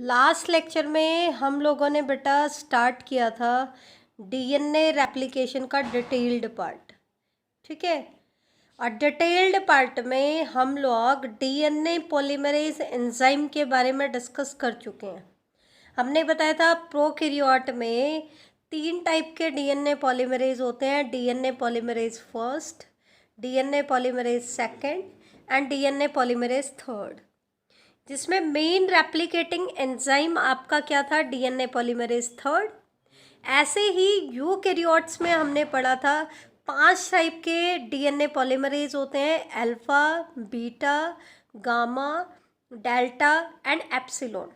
Last lecture में हम लोगों ने बेटा स्टार्ट किया था डीएनए रेप्लिकेशन का डिटेल्ड पार्ट। ठीक है, और डिटेल्ड पार्ट में हम लोग डीएनए पॉलीमरेज एंजाइम के बारे में डिस्कस कर चुके हैं। हमने बताया था प्रोकैरियोट में 3 टाइप के डीएनए पॉलीमरेज होते हैं, DNA polymerase first, DNA polymerase second and DNA polymerase third, जिसमें मेन रेप्लिकेटिंग एंजाइम आपका क्या था, डीएनए पॉलीमरेज थर्ड। ऐसे ही यूकैरियोट्स में हमने पढ़ा था 5 टाइप के डीएनए पॉलीमरेज होते हैं, alpha, beta, gamma, delta and epsilon.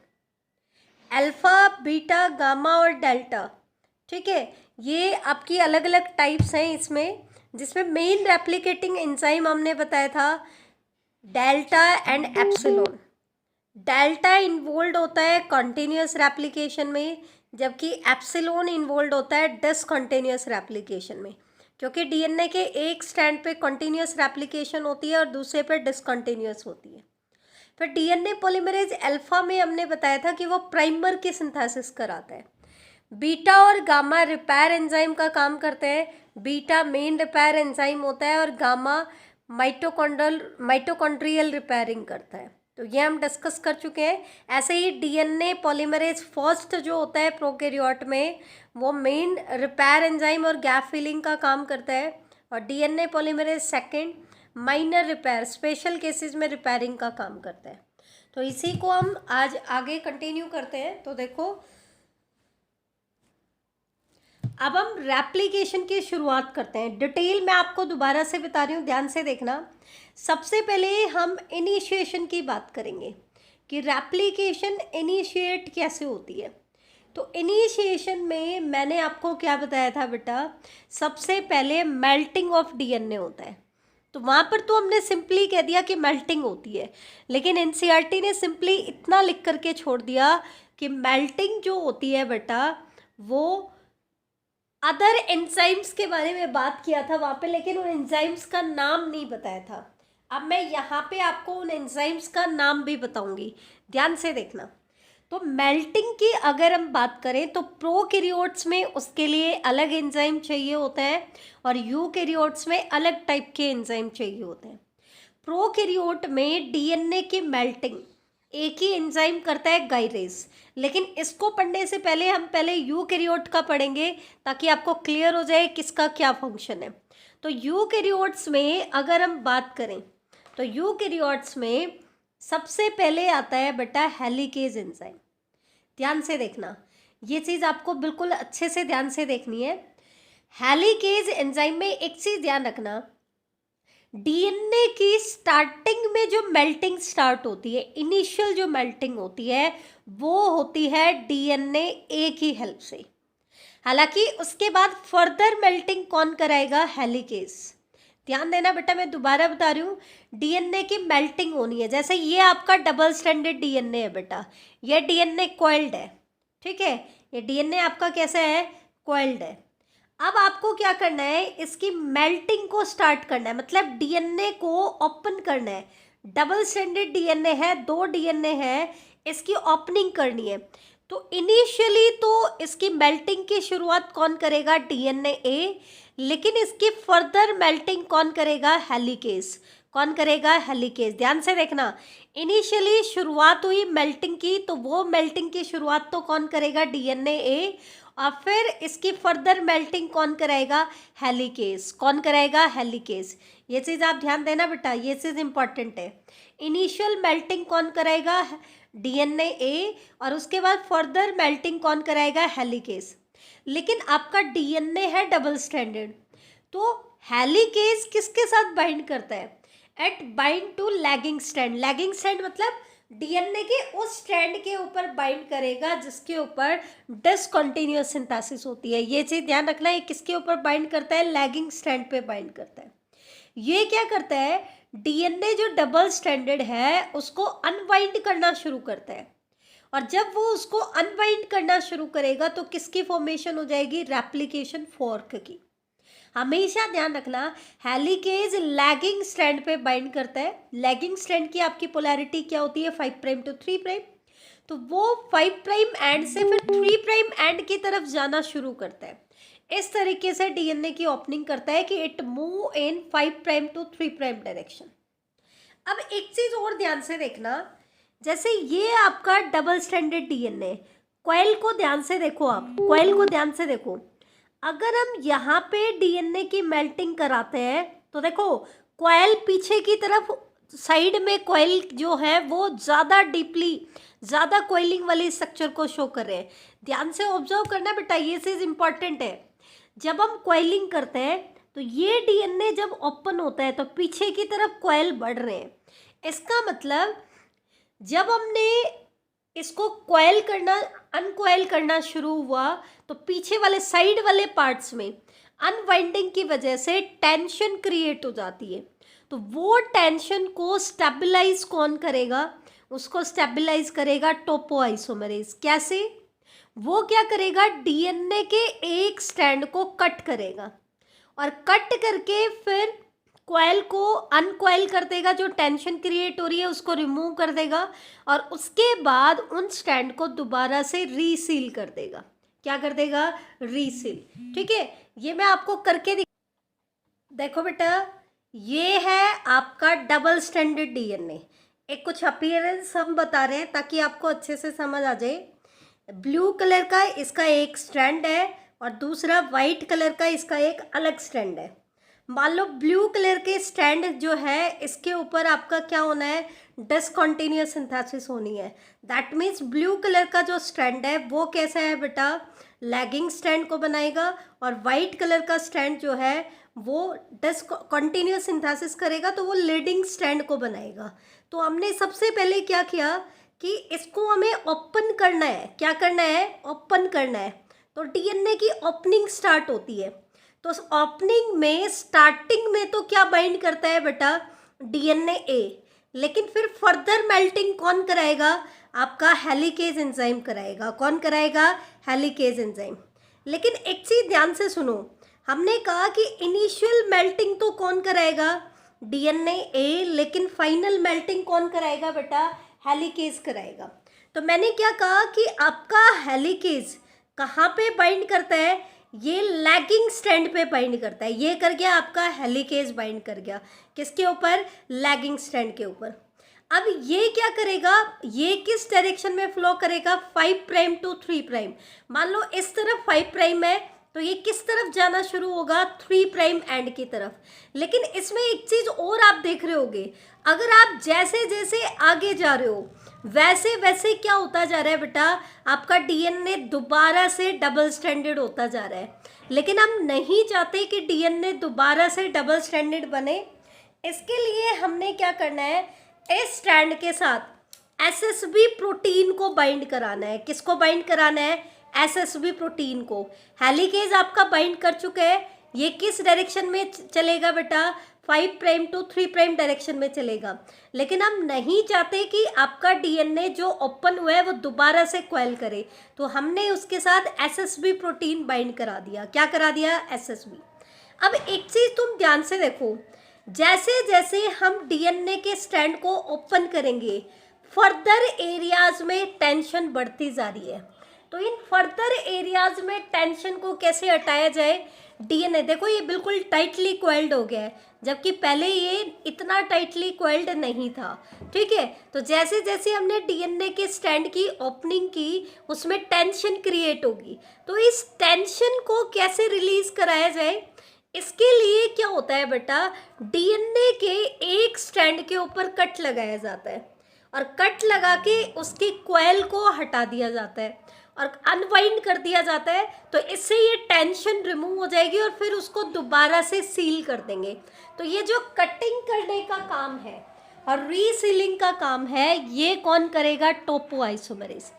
Alpha, beta, gamma और डेल्टा, ठीक है, ये आपकी अलग अलग टाइप्स हैं इसमें, जिसमें मेन रेप्लिकेटिंग एंजाइम हमने बताया था delta and epsilon. Delta involve होता है कॉन्टिन्यूस रेप्लिकेशन में, जबकि एप्सिलॉन इन्वॉल्व होता है डिसकंटिन्यूस रेप्लिकेशन में, क्योंकि डीएनए के एक स्टैंड पे कॉन्टिन्यूस रेप्लिकेशन होती है और दूसरे पे डिसकंटिन्यूस होती है। फिर डीएनए पॉलीमरेज अल्फा में हमने बताया था कि वो प्राइमर की सिंथेसिस कराता है। बीटा और गामा रिपेयर एंजाइम का काम करते हैं। बीटा मेन रिपेयर एंजाइम होता है और गामा माइटोकॉन्ड्रियल रिपेयरिंग करता है। तो ये हम डिस्कस कर चुके हैं। ऐसे ही डीएनए पॉलीमरेज फर्स्ट जो होता है प्रोकैरियोट में, वो मेन रिपेयर एंजाइम और गैप फिलिंग का काम करता है, और DNA polymerase second minor repair, special cases में रिपेयरिंग का काम करता है। तो इसी को हम आज आगे कंटिन्यू करते हैं। तो देखो, अब हम रेप्लिकेशन की शुरुआत करते हैं। डिटेल मैं आपको दोबारा से बता रही हूँ, ध्यान से देखना। सबसे पहले हम इनिशिएशन की बात करेंगे कि रेप्लिकेशन इनिशिएट कैसे होती है। तो इनिशिएशन में मैंने आपको क्या बताया था बेटा, सबसे पहले मेल्टिंग ऑफ डीएनए होता है। तो वहाँ पर तो हमने सिंपली कह दिया कि मेल्टिंग होती है, लेकिन एनसीईआरटी ने सिंपली इतना लिख करके छोड़ दिया कि मेल्टिंग जो होती है बेटा, वो अदर एंजाइम्स के बारे में बात किया था वहाँ पे, लेकिन उन एंजाइम्स का नाम नहीं बताया था। अब मैं यहाँ पे आपको उन एंजाइम्स का नाम भी बताऊंगी, ध्यान से देखना। तो मेल्टिंग की अगर हम बात करें तो प्रोकैरियोट्स में उसके लिए अलग एंजाइम चाहिए होते हैं और यूकैरियोट्स में अलग टाइप के एंजाइम चाहिए होते हैं। प्रोकैरियोट में डीएनए की मेल्टिंग एक ही एंजाइम करता है, गाइरेज। लेकिन इसको पढ़ने से पहले हम पहले यूकैरियोट का पढ़ेंगे, ताकि आपको क्लियर हो जाए किसका क्या फंक्शन है। तो यूकैरियोट्स में अगर हम बात करें तो यूकैरियोट्स में सबसे पहले आता है बेटा हेलिकेज एंजाइम। ध्यान से देखना, ये चीज़ आपको बिल्कुल अच्छे से ध्यान से देखनी है। हेलिकेज एंजाइम में एक चीज़ ध्यान रखना, डीएनए की स्टार्टिंग में जो मेल्टिंग स्टार्ट होती है, इनिशियल जो मेल्टिंग होती है, वो होती है डीएनए ए की हेल्प से। हालांकि उसके बाद फर्दर मेल्टिंग कौन कराएगा, हेलिकेज। ध्यान देना बेटा, मैं दोबारा बता रही हूँ, डीएनए की मेल्टिंग होनी है। जैसे ये आपका डबल स्ट्रैंडेड डीएनए है बेटा, ये डीएनए कॉइल्ड है, ठीक है, ये डीएनए आपका कैसा है, कॉइल्ड है। अब आपको क्या करना है, इसकी मेल्टिंग को स्टार्ट करना है, मतलब डीएनए को ओपन करना है। डबल स्ट्रैंडेड डीएनए है, 2 डीएनए है, इसकी ओपनिंग करनी है। तो इनिशियली तो इसकी मेल्टिंग की शुरुआत कौन करेगा, डीएनए ए, लेकिन इसकी फर्दर मेल्टिंग कौन करेगा, हेलिकेज। कौन करेगा, हेलिकेज। ध्यान से देखना, इनिशियली शुरुआत हुई मेल्टिंग की, तो वो मेल्टिंग की शुरुआत तो कौन करेगा, डीएनए ए, और फिर इसकी फर्दर मेल्टिंग कौन कराएगा, हेलिकेज। कौन कराएगा, हेलिकेज। ये चीज़ आप ध्यान देना बेटा, ये चीज़ इंपॉर्टेंट है। इनिशियल मेल्टिंग कौन कराएगा, डीएनए ए, और उसके बाद फर्दर मेल्टिंग कौन कराएगा, हेलिकेज। लेकिन आपका डीएनए है डबल स्ट्रैंडेड, तो हेलिकेज किसके साथ बाइंड करता है, it bind to lagging strand. Lagging strand मतलब डीएनए के उस स्ट्रैंड के ऊपर बाइंड करेगा जिसके ऊपर डिसकंटिन्यूअस सिंथेसिस होती है। ये चीज ध्यान रखना, ये किसके ऊपर बाइंड करता है, लैगिंग स्ट्रैंड पे बाइंड करता है। ये क्या करता है, डीएनए जो डबल स्ट्रैंडेड है उसको अनबाइंड करना शुरू करता है, और जब वो उसको अनबाइंड करना शुरू करेगा तो किसकी फॉर्मेशन हो जाएगी, रेप्लिकेशन फॉर्क की। हमेशा ध्यान रखना, हेलिकेज लैगिंग स्ट्रैंड पे बाइंड करता है। लैगिंग स्ट्रैंड की आपकी पोलैरिटी क्या होती है, 5' to 3'। तो वो 5 प्राइम एंड से फिर 3 प्राइम एंड की तरफ जाना शुरू करता है। इस तरीके से डीएनए की ओपनिंग करता है कि it move in 5 prime to 3 prime direction. अब एक चीज और ध्यान से देखना, जैसे ये आपका डबल स्ट्रैंडेड डीएनए, कॉइल को ध्यान से देखो, आप कॉइल को ध्यान से देखो। अगर हम यहाँ पे डीएनए की मेल्टिंग कराते हैं तो देखो कॉइल पीछे की तरफ साइड में कॉइल जो है वो ज़्यादा डीपली, ज़्यादा कॉइलिंग वाली स्ट्रक्चर को शो कर रहे हैं। ध्यान से ऑब्जर्व करना बेटा, ये चीज़ इंपॉर्टेंट है। जब हम कॉइलिंग करते हैं तो ये डीएनए जब ओपन होता है तो पीछे की तरफ कॉइल बढ़ रहे हैं। इसका मतलब जब हमने इसको कॉइल करना, अनकॉइल करना शुरू हुआ तो पीछे वाले साइड वाले पार्ट्स में अनवाइंडिंग की वजह से टेंशन क्रिएट हो जाती है। तो वो टेंशन को स्टेबलाइज कौन करेगा? उसको स्टेबलाइज करेगा टोपोआइसोमरेज। कैसे? वो क्या करेगा, डीएनए के एक स्ट्रैंड को कट करेगा और कट करके फिर कॉइल को अनकॉइल कर देगा, जो टेंशन क्रिएट हो रही है उसको रिमूव कर देगा और उसके बाद उन स्ट्रैंड को दोबारा से रीसील कर देगा। क्या कर देगा? रीसील। ठीक है, ये मैं आपको करके देखो बेटा, ये है आपका डबल स्ट्रैंडेड डीएनए। एक कुछ अपीयरेंस हम बता रहे हैं ताकि आपको अच्छे से समझ आ जाए। ब्लू कलर का इसका एक स्ट्रैंड है और दूसरा वाइट कलर का इसका एक अलग स्ट्रैंड है। मान लो ब्लू कलर के स्ट्रैंड जो है इसके ऊपर आपका क्या होना है, डिसकंटिन्यूअस सिंथेसिस होनी है। दैट मीन्स ब्लू कलर का जो स्ट्रैंड है वो कैसा है बेटा, लैगिंग स्ट्रैंड को बनाएगा और वाइट कलर का स्ट्रैंड जो है वो डिसकंटिन्यूअस सिंथेसिस करेगा तो वो लीडिंग स्ट्रैंड को बनाएगा। तो हमने सबसे पहले क्या किया कि इसको हमें ओपन करना है। क्या करना है? ओपन करना है। तो डीएनए की ओपनिंग स्टार्ट होती है। तो ओपनिंग में स्टार्टिंग में तो क्या बाइंड करता है बेटा, डीएनए ए, लेकिन फिर फर्दर मेल्टिंग कौन कराएगा? आपका हेलिकेज एंजाइम कराएगा। कौन कराएगा? Helicase enzyme. लेकिन एक चीज ध्यान से सुनो, हमने कहा कि इनिशियल मेल्टिंग तो कौन कराएगा? डीएनए ए, लेकिन फाइनल मेल्टिंग कौन कराएगा बेटा? हेलिकेज कराएगा। तो मैंने क्या कहा कि आपका हेलिकेज कहाँ पे बाइंड करता है? ये लैगिंग स्ट्रैंड पे बाइंड करता है। ये कर गया आपका हेलिकेज बाइंड कर गया। किसके ऊपर? लैगिंग स्ट्रैंड के ऊपर। अब ये क्या करेगा, ये किस डायरेक्शन में फ्लो करेगा? 5 प्राइम टू 3 प्राइम। मान लो इस तरफ 5 प्राइम है तो ये किस तरफ जाना शुरू होगा? 3 प्राइम एंड की तरफ। लेकिन इसमें एक चीज और आप देख रहे होगे, अगर आप जैसे जैसे आगे जा रहे हो वैसे वैसे क्या होता जा रहा है बेटा, आपका डीएनए दोबारा से डबल स्ट्रैंडेड होता जा रहा है। लेकिन हम नहीं चाहते कि डीएनए दोबारा से डबल स्ट्रैंडेड बने। इसके लिए हमने क्या करना है, इस स्ट्रैंड के साथ एसएसबी प्रोटीन को बाइंड कराना है। किसको बाइंड कराना है? एसएसबी प्रोटीन को। हेलिकेज आपका बाइंड कर चुके हैं। ये किस डायरेक्शन में चलेगा बेटा? 5 प्राइम टू 3 प्राइम डायरेक्शन में चलेगा। लेकिन हम नहीं चाहते कि आपका डीएनए जो ओपन हुआ है वो दोबारा से कॉइल करे, तो हमने उसके साथ एसएसबी प्रोटीन बाइंड करा दिया। क्या करा दिया? एसएसबी। अब एक चीज तुम ध्यान से देखो, जैसे जैसे हम डीएनए के स्ट्रैंड को ओपन करेंगे फर्दर एरियाज में टेंशन बढ़ती जा रही है। तो इन फर्दर एरियाज में टेंशन को कैसे हटाया जाए? डीएनए देखो ये बिल्कुल टाइटली कॉइल्ड हो गया है, जबकि पहले ये इतना टाइटली कॉइल्ड नहीं था। ठीक है, तो जैसे जैसे हमने डीएनए के स्ट्रैंड की ओपनिंग की उसमें टेंशन क्रिएट होगी। तो इस टेंशन को कैसे रिलीज कराया जाए? इसके लिए क्या होता है बेटा, डीएनए के एक स्ट्रैंड के ऊपर कट लगाया जाता है और कट लगा के उसकी कॉइल को हटा दिया जाता है और अनवाइंड कर दिया जाता है। तो इससे ये टेंशन रिमूव हो जाएगी और फिर उसको दोबारा से सील कर देंगे। तो ये जो कटिंग करने का काम है और रीसीलिंग का काम है, ये कौन करेगा? टोपोआइसोमरेज।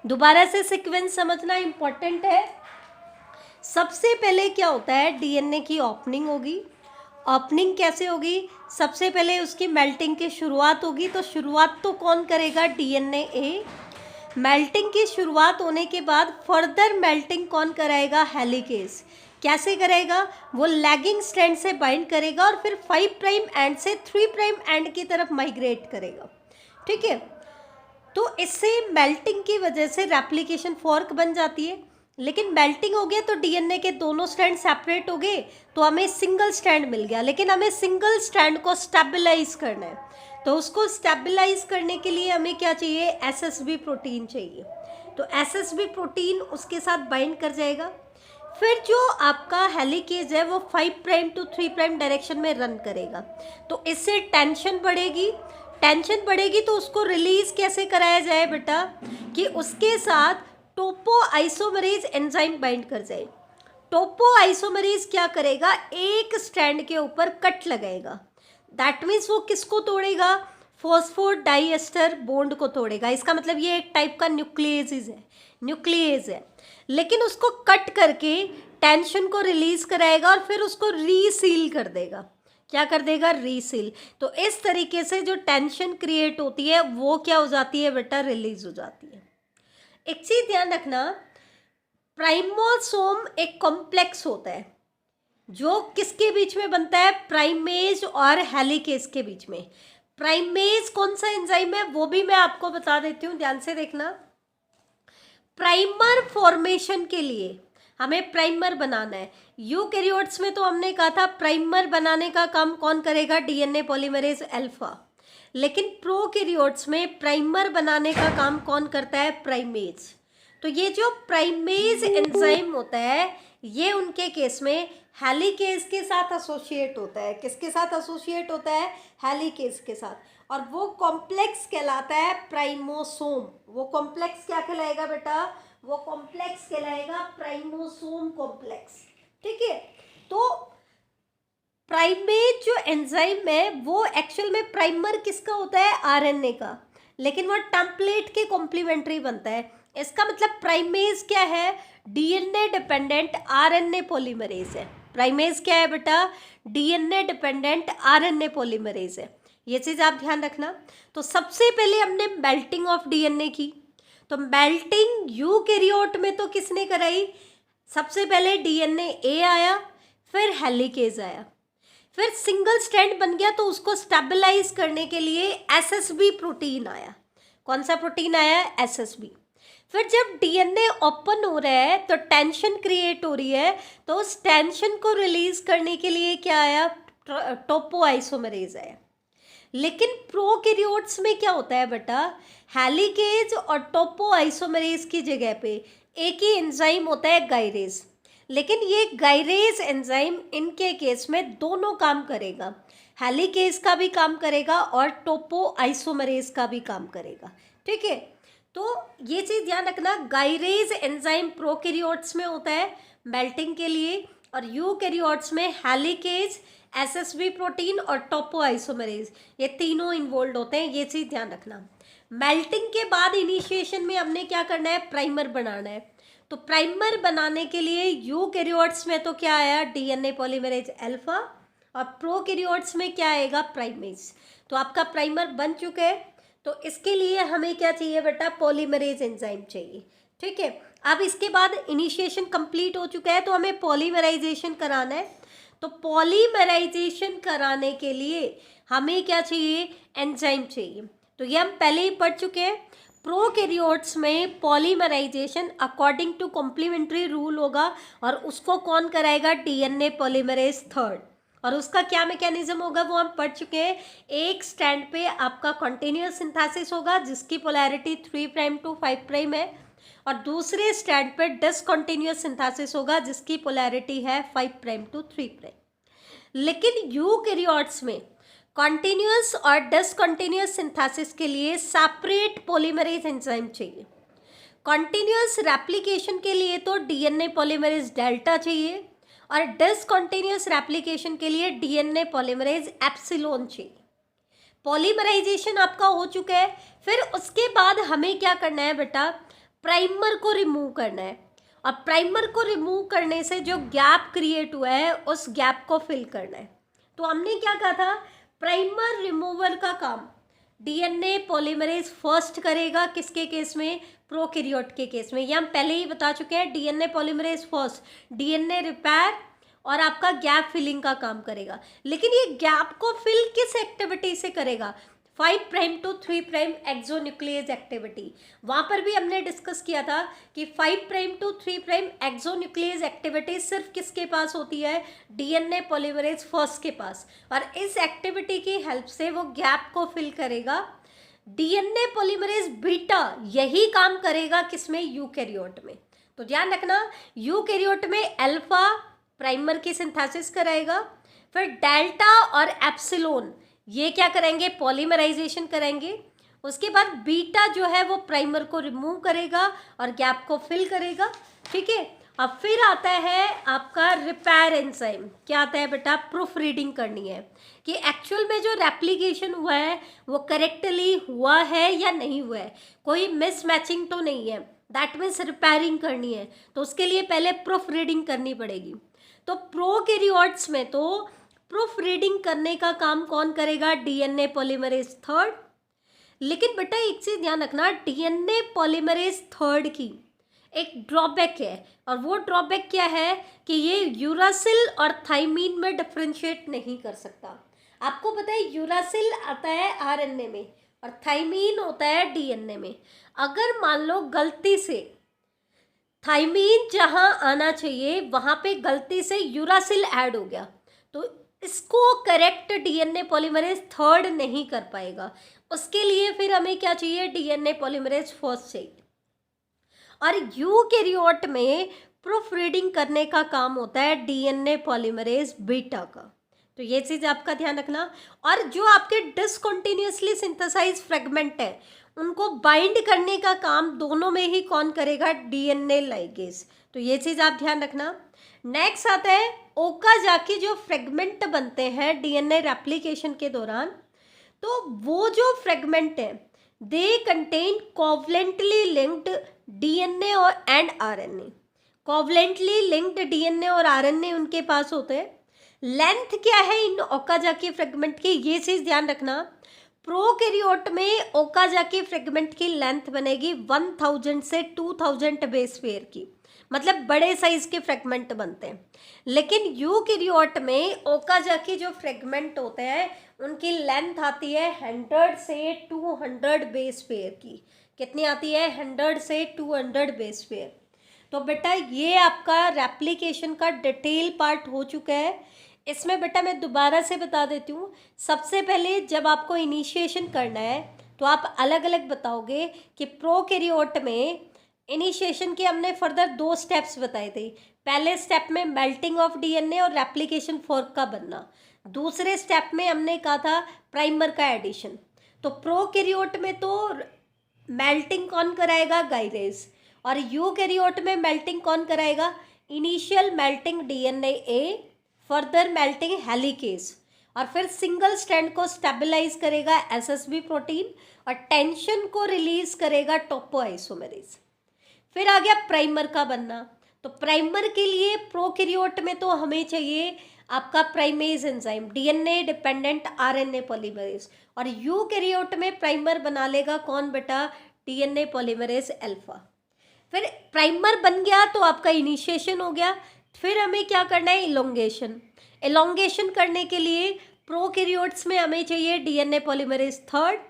दोबारा से सीक्वेंस समझना इंपॉर्टेंट है। सबसे पहले क्या होता है, डीएनए की ओपनिंग होगी। ओपनिंग कैसे होगी? सबसे पहले उसकी मेल्टिंग की शुरुआत होगी। तो शुरुआत तो कौन करेगा? डीएनए ए। मेल्टिंग की शुरुआत होने के बाद फर्दर मेल्टिंग कौन कराएगा? हेलिकेज। कैसे करेगा? वो लैगिंग स्ट्रैंड से बाइंड करेगा और फिर 5 प्राइम एंड से 3 प्राइम एंड की तरफ माइग्रेट करेगा। ठीक है, तो इससे मेल्टिंग की वजह से रेप्लिकेशन फॉर्क बन जाती है, लेकिन मेल्टिंग हो गया तो डीएनए के दोनों स्ट्रैंड सेपरेट हो गए, तो हमें सिंगल स्ट्रैंड मिल गया। लेकिन हमें सिंगल स्ट्रैंड को स्टेबलाइज करना है, तो उसको स्टेबलाइज करने के लिए हमें क्या चाहिए, एसएसबी प्रोटीन चाहिए। तो एसएसबी प्रोटीन उसके साथ बाइंड कर जाएगा। फिर जो आपका हेलिकेज है वो 5 प्राइम टू 3 प्राइम डायरेक्शन में रन करेगा, तो इससे टेंशन बढ़ेगी। टेंशन बढ़ेगी तो उसको रिलीज कैसे कराया जाए बेटा, कि उसके साथ टोपो आइसोमरेज एंजाइम बाइंड कर जाए। टोपो आइसोमरेज क्या करेगा, एक स्ट्रैंड के ऊपर कट लगाएगा। दैट मीन्स वो किसको तोड़ेगा, फॉस्फोडाइएस्टर बॉन्ड को तोड़ेगा। इसका मतलब ये एक टाइप का न्यूक्लियेज है, लेकिन उसको कट करके टेंशन को रिलीज कराएगा और फिर उसको रीसील कर देगा। क्या कर देगा, रीसील। तो इस तरीके से जो टेंशन क्रिएट होती है वो क्या हो जाती है बेटा, रिलीज हो जाती है। एक चीज ध्यान रखना, प्राइमोसोम एक कॉम्प्लेक्स होता है जो किसके बीच में बनता है, प्राइमेज और हेलिकेज के बीच में। प्राइमेज कौन सा एंजाइम है वो भी मैं आपको बता देती हूँ, ध्यान से देखना। प्राइमर फॉर्मेशन के लिए हमें प्राइमर बनाना है। यूकैरियोट्स में तो हमने कहा था प्राइमर बनाने का काम कौन करेगा, डीएनए पॉलीमरेज अल्फा। लेकिन प्रोकैरियोट्स में प्राइमर बनाने का काम कौन करता है, प्राइमेज। तो ये जो प्राइमेज एंजाइम होता है ये उनके केस में हेलिकेज के साथ एसोसिएट होता है। किसके साथ एसोसिएट होता है, हेलिकेज के साथ, और वो कॉम्प्लेक्स कहलाता है प्राइमोसोम। वो कॉम्प्लेक्स क्या कहलाएगा बेटा, वो कॉम्प्लेक्स कहलाएगा प्राइमोसोम कॉम्प्लेक्स। ठीक है, तो प्राइमेज जो एंजाइम है वो एक्चुअल में प्राइमर किसका होता है, आरएनए का, लेकिन वो टेम्पलेट के कॉम्प्लीमेंट्री बनता है। इसका मतलब प्राइमेज क्या है, डीएनए डिपेंडेंट आरएनए पॉलीमरेज है। प्राइमेज क्या है बेटा, डीएनए डिपेंडेंट आरएनए पॉलीमरेज है। ये चीज आप ध्यान रखना। तो सबसे पहले हमने मेल्टिंग ऑफ डीएनए की, तो मेल्टिंग यूकैरियोट में तो किसने कराई, सबसे पहले डीएनए ए आया, फिर हेलिकेज आया, फिर सिंगल स्ट्रैंड बन गया तो उसको स्टेबलाइज करने के लिए एसएसबी प्रोटीन आया। कौन सा प्रोटीन आया, एसएसबी। फिर जब डीएनए ओपन हो रहा है तो टेंशन क्रिएट हो रही है, तो उस टेंशन को रिलीज करने के लिए क्या आया, टोपो आइसोमरेज आया। लेकिन प्रोकैरियोट्स में क्या होता है बेटा, हेलिकेज और टोपो आइसोमरेज की जगह पे एक ही एंजाइम होता है, गायरेज। लेकिन ये गायरेज एंजाइम इनके केस में दोनों काम करेगा, हेलिकेज का भी काम करेगा और टोपो आइसोमरेज का भी काम करेगा। ठीक है, तो ये चीज़ ध्यान रखना, गायरेज एंजाइम प्रोकैरियोट्स में होता है मेल्टिंग के लिए, और यूकैरियोट्स में हेलिकेज, एसएसबी प्रोटीन और टोपो आइसोमरेज, ये तीनों इन्वॉल्व होते हैं। ये चीज़ ध्यान रखना। मेल्टिंग के बाद इनिशिएशन में हमने क्या करना है, प्राइमर बनाना है। तो प्राइमर बनाने के लिए यूकैरियोट्स में तो क्या आया, डीएनए पॉलीमरेज अल्फा, और प्रोकैरियोट्स में क्या आएगा, प्राइमेज। तो आपका प्राइमर बन चुका है। तो इसके लिए हमें क्या चाहिए बेटा, पॉलीमरेज एंजाइम चाहिए। ठीक है, अब इसके बाद इनिशिएशन कंप्लीट हो चुका है तो हमें पॉलीमराइजेशन कराना है। तो पॉलीमराइजेशन कराने के लिए हमें क्या चाहिए, एंजाइम चाहिए। तो ये हम पहले ही पढ़ चुके हैं। प्रोकैरियोट्स में polymerisation according to complementary rule होगा, और उसको कौन कराएगा, डीएनए पॉलीमरेज थर्ड। और उसका क्या मैकेनिज्म होगा वो हम पढ़ चुके हैं। एक स्टैंड पे आपका कंटिन्यूअस सिंथेसिस होगा जिसकी पोलैरिटी 3 प्राइम टू 5 प्राइम है, और दूसरे स्टैंड पे डिसकंटिन्यूअस सिंथेसिस होगा जिसकी पोलैरिटी है 5 प्राइम टू 3 प्राइम। लेकिन यूकैरियोट्स में कंटिन्यूअस और डिसकंटिन्यूअस सिंथेसिस के लिए सेपरेट पॉलीमरेज एंजाइम चाहिए। कंटिन्यूअस रेप्लिकेशन के लिए तो डीएनए पॉलीमरेज डेल्टा चाहिए, और डिसकंटिन्यूअस रेप्लिकेशन के लिए डीएनए पॉलीमरेज एप्सिलॉन चाहिए। पॉलीमराइजेशन आपका हो चुका है। फिर उसके बाद हमें क्या करना है बेटा, प्राइमर को रिमूव करना है, और प्राइमर को रिमूव करने से जो गैप क्रिएट हुआ है उस गैप को फिल करना है। तो हमने क्या कहा था, प्राइमर रिमूवल का काम डीएनए पॉलीमरेज फर्स्ट करेगा। किसके केस में, प्रोकैरियोट के केस में। ये हम पहले ही बता चुके हैं, DNA polymerase first DNA repair और आपका गैप फिलिंग का काम करेगा। लेकिन ये गैप को फिल किस एक्टिविटी से करेगा, 5 prime to 3 prime exonuclease activity. वहाँ पर भी हमने डिस्कस किया था कि 5 prime to 3 prime exonuclease activity सिर्फ किसके पास होती है, डीएनए पॉलीमरेज फर्स्ट के पास, और इस एक्टिविटी की हेल्प से वो गैप को फिल करेगा। डीएनए पॉलीमरेज बीटा यही काम करेगा किसमें, यूकैरियोट में। तो ध्यान रखना, यूकैरियोट में अल्फा प्राइमर की सिंथेसिस कराएगा, फिर डेल्टा और एप्सिलॉन ये क्या करेंगे, पॉलीमराइजेशन करेंगे। उसके बाद बीटा जो है वो प्राइमर को रिमूव करेगा और गैप को फिल करेगा, ठीक है। अब फिर आता है आपका रिपेयर एंजाइम। क्या आता है बेटा, प्रूफ रीडिंग करनी है कि एक्चुअल में जो रेप्लिकेशन हुआ है वो करेक्टली हुआ है या नहीं हुआ है, कोई मिसमैचिंग तो नहीं है, दैट मीन्स रिपेयरिंग करनी है। तो उसके लिए पहले प्रूफ रीडिंग करनी पड़ेगी। तो प्रोकैरियोट्स में तो प्रूफ रीडिंग करने का काम कौन करेगा, डीएनए पॉलीमरेज थर्ड। लेकिन बेटा एक चीज ध्यान रखना, डीएनए पॉलीमरेज थर्ड की एक ड्रॉबैक है, और वो ड्रॉबैक क्या है कि ये यूरासिल और थाइमीन में डिफ्रेंशिएट नहीं कर सकता। आपको पता है यूरासिल आता है आरएनए में और थाइमीन होता है डीएनए में। अगर मान लो गलती से थाइमीन जहां आना चाहिए वहां पे गलती से यूरासिल ऐड हो गया, तो इसको करेक्ट डीएनए पॉलीमरेज थर्ड नहीं कर पाएगा। उसके लिए फिर हमें क्या चाहिए, डीएनए पॉलीमरेज फर्स्ट चाहिए। और यूकैरियोट में प्रूफ रीडिंग करने का काम होता है डीएनए पॉलीमरेज बीटा का। तो ये चीज आपका ध्यान रखना। और जो आपके डिसकंटिन्यूअसली सिंथेसाइज फ्रेगमेंट है उनको बाइंड करने का काम दोनों में ही कौन करेगा, डीएनए लाइगेज। तो ये चीज आप ध्यान रखना। नेक्स्ट आता है ओकाजाकी जो फ्रेगमेंट बनते हैं डीएनए रेप्लिकेशन के दौरान, तो वो जो फ्रेगमेंट है they contain covalently linked DNA और and RNA. Covalently linked DNA और आरएनए उनके पास होते हैं। लेंथ क्या है इन ओकाजाकी फ्रेगमेंट की, ये चीज ध्यान रखना। प्रोकैरियोट में ओकाजाकी फ्रेगमेंट की लेंथ बनेगी 1000 से 2000 बेस पेयर की, मतलब बड़े साइज के फ्रेगमेंट बनते हैं। लेकिन यूकैरियोट में ओकाजाकी जो फ्रेगमेंट होते हैं उनकी लेंथ आती है 100 से 200 बेस पेयर की। कितनी आती है, 100 से 200 बेस पेयर। तो बेटा ये आपका रेप्लिकेशन का डिटेल पार्ट हो चुका है। इसमें बेटा मैं दोबारा से बता देती हूँ, सबसे पहले जब आपको इनिशिएशन करना है तो आप अलग अलग बताओगे कि प्रोकैरियोट में इनिशिएशन के हमने फर्दर 2 स्टेप्स बताए थे। पहले स्टेप में मेल्टिंग ऑफ डीएनए और रेप्लिकेशन फोर्क का बनना, दूसरे स्टेप में हमने कहा था प्राइमर का एडिशन। तो प्रोकैरियोट में तो मेल्टिंग कौन कराएगा, गाइरेज, और यूकैरियोट में मेल्टिंग कौन कराएगा, इनिशियल मेल्टिंग डीएनए ए, फर्दर मेल्टिंग हेलिकेज, और फिर सिंगल स्ट्रैंड को स्टेबलाइज करेगा एसएसबी प्रोटीन और टेंशन को रिलीज करेगा टोपोआइसोमेरेज। फिर आ गया प्राइमर का बनना। तो प्राइमर के लिए प्रोकैरियोट में तो हमें चाहिए आपका primase enzyme, DNA dependent RNA polymerase, और यूकैरियोट में प्राइमर बना लेगा कौन बेटा, डीएनए पॉलीमरेज अल्फा। फिर प्राइमर बन गया तो आपका इनिशिएशन हो गया। फिर हमें क्या करना है, इलोंगेशन। इलोंगेशन करने के लिए प्रोकैरियोट्स में हमें चाहिए डीएनए पॉलीमरेज थर्ड,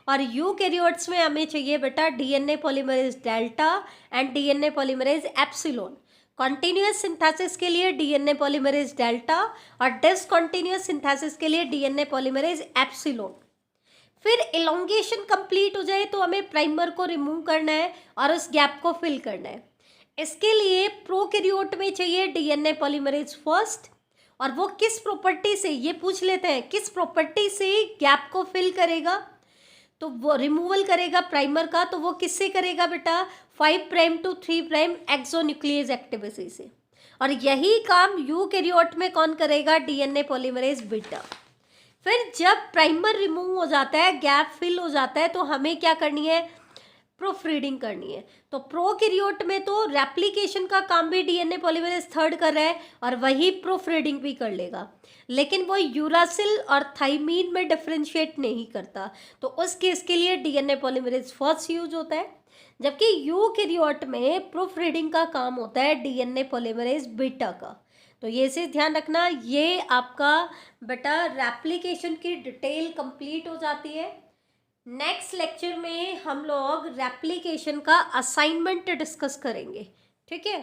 और यूकैरियोट्स में हमें चाहिए बेटा DNA polymerase delta and DNA polymerase epsilon. Continuous synthesis के लिए डीएनए पॉलीमरेज डेल्टा और डिसकंटिन्यूअस सिंथेसिस के लिए डीएनए पॉलीमरेज एप्सिलॉन। फिर इलोंगेशन कंप्लीट हो जाए तो हमें प्राइमर को रिमूव करना है और उस गैप को फिल करना है। इसके लिए प्रोकैरियोट में चाहिए डीएनए पॉलीमरेज फर्स्ट, और वो किस प्रॉपर्टी से, ये पूछ लेते हैं, किस प्रॉपर्टी से गैप को फिल करेगा, तो वो रिमूवल करेगा प्राइमर का। तो वो किससे करेगा बेटा, 5 prime to 3 prime exonuclease activity से। और यही काम यूकैरियोट में कौन करेगा, डीएनए पॉलीमरेज बीटा। फिर जब प्राइमर रिमूव हो जाता है, गैप फिल हो जाता है, तो हमें क्या करनी है, प्रूफ रीडिंग करनी है। तो प्रोकैरियोट में तो रेप्लिकेशन का काम भी डीएनए पॉलीमरेज थर्ड कर रहा है और वही प्रूफ रीडिंग भी कर लेगा, लेकिन वो यूरासिल और थाइमीन में डिफ्रेंशिएट नहीं करता। तो उस केस के लिए डीएनए पॉलीमरेज फर्स्ट यूज होता है, जबकि यूकैरियोट में प्रूफ रीडिंग का काम होता है डीएनए पॉलीमरेज बीटा का। तो ये चीज़ ध्यान रखना। ये आपका बेटा रेप्लिकेशन की डिटेल कंप्लीट हो जाती है। नेक्स्ट लेक्चर में हम लोग रेप्लिकेशन का असाइनमेंट डिस्कस करेंगे, ठीक है।